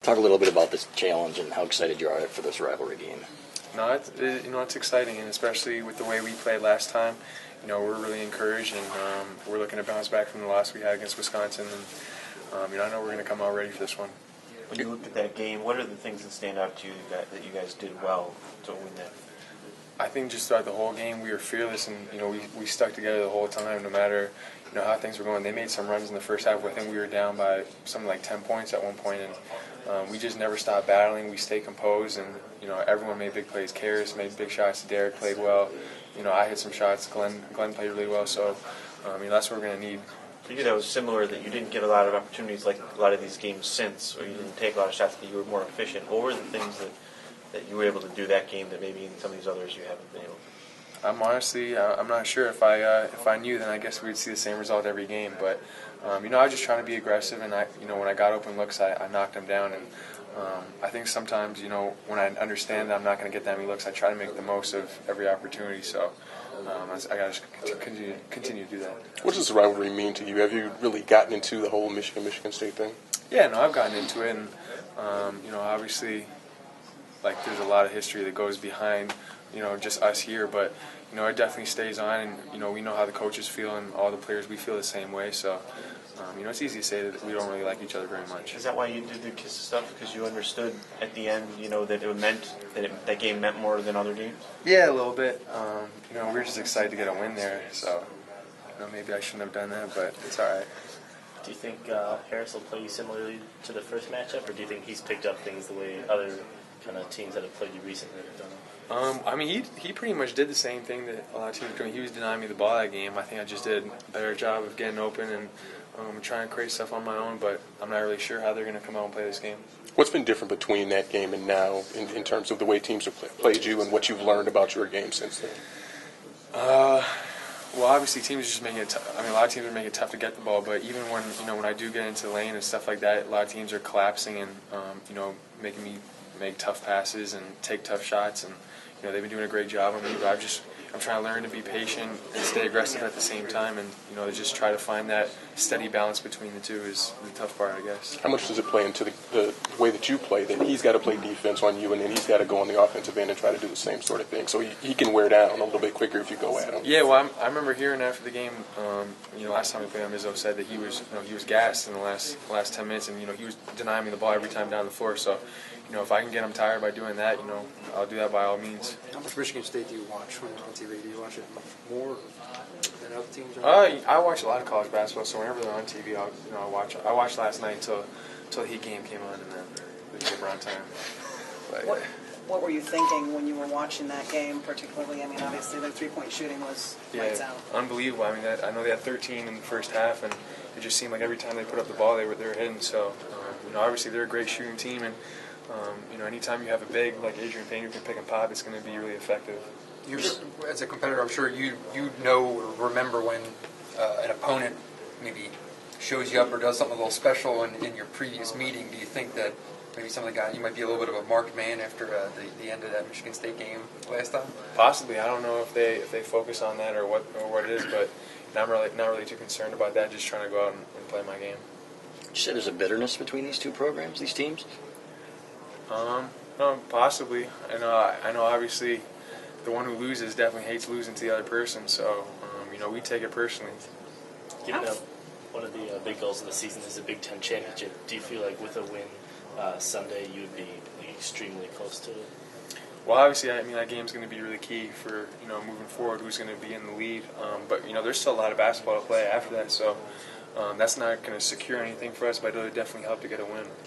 Talk a little bit about this challenge and how excited you are for this rivalry game. No, it's exciting, and especially with the way we played last time, we're really encouraged, and we're looking to bounce back from the loss we had against Wisconsin, and I know we're going to come out ready for this one. When you looked at that game, what are the things that stand out to you that you guys did well to win that? I think just throughout the whole game we were fearless, and we stuck together the whole time, no matter how things were going. They made some runs in the first half. I think we were down by something like 10 points at one point, and we just never stopped battling. We stayed composed, and everyone made big plays. Karras made big shots. Derek played well. I hit some shots. Glenn played really well. So that's what we're going to need. For you, that was similar, that you didn't get a lot of opportunities like a lot of these games since, or you didn't take a lot of shots, that you were more efficient. What were the things that you were able to do that game that maybe in some of these others you haven't been able to? I'm not sure. If I knew, then I guess we'd see the same result every game. But I was just trying to be aggressive, and when I got open looks, I knocked them down. And I think sometimes when I understand that I'm not going to get that many looks, I try to make the most of every opportunity. So I got to continue to do that. What does the rivalry mean to you? Have you really gotten into the whole Michigan State thing? Yeah, no, I've gotten into it, and obviously, there's a lot of history that goes behind just us here, but it definitely stays on, and we know how the coaches feel, and all the players, we feel the same way. So it's easy to say that we don't really like each other very much. Is that why you did the KISS stuff? Because you understood at the end, that it meant that game meant more than other games? Yeah, a little bit. We were just excited to get a win there, so maybe I shouldn't have done that, but it's all right. Do you think Harris will play you similarly to the first matchup, or do you think he's picked up things the way other kind of teams that have played you recently have done? He pretty much did the same thing that a lot of teams are doing. He was denying me the ball that game. I think I just did a better job of getting open and trying to create stuff on my own, but I'm not really sure how they're going to come out and play this game. What's been different between that game and now in terms of the way teams have played you and what you've learned about your game since then? Well, obviously, teams are just making it. A lot of teams are making it tough to get the ball. But even when I do get into the lane and stuff like that, a lot of teams are collapsing and making me make tough passes and take tough shots. And they've been doing a great job on me. But I'm trying to learn to be patient and stay aggressive at the same time, and just try to find that steady balance between the two is the tough part, I guess. How much does it play into the way that you play, that he's got to play defense on you and then he's got to go on the offensive end and try to do the same sort of thing, so he can wear down a little bit quicker if you go at him? Yeah, well, I remember hearing after the game, last time we played him, Izzo said that he was gassed in the last 10 minutes, and he was denying me the ball every time down the floor. So, if I can get him tired by doing that, I'll do that by all means. How much Michigan State do you watch when on TV? Do you watch it more than other teams? I watch a lot of college basketball, so whenever they're on TV, I'll watch. I watched last night until the Heat game came on, and then the LeBron time. But, What were you thinking when you were watching that game, particularly? Obviously their three-point shooting was lights out. Unbelievable. I know they had 13 in the first half, and it just seemed like every time they put up the ball, they were hitting. So, obviously they're a great shooting team, and anytime you have a big like Adrian Payne who can pick and pop, it's going to be really effective. As a competitor, I'm sure you know or remember when an opponent maybe shows you up or does something a little special in your previous meeting. Do you think that maybe some of the guys, you might be a little bit of a marked man after the end of that Michigan State game last time? Possibly. I don't know if they focus on that or what it is, but not really too concerned about that. Just trying to go out and play my game. Would you say there's a bitterness between these two programs, these teams? No, possibly. I know. Obviously, the one who loses definitely hates losing to the other person. So, we take it personally. Given one of the big goals of the season is a Big Ten championship, do you feel like with a win Sunday you would be extremely close to it? Well, obviously, that game's going to be really key for moving forward. Who's going to be in the lead? But there's still a lot of basketball to play after that. So, that's not going to secure anything for us, but it'll definitely help to get a win.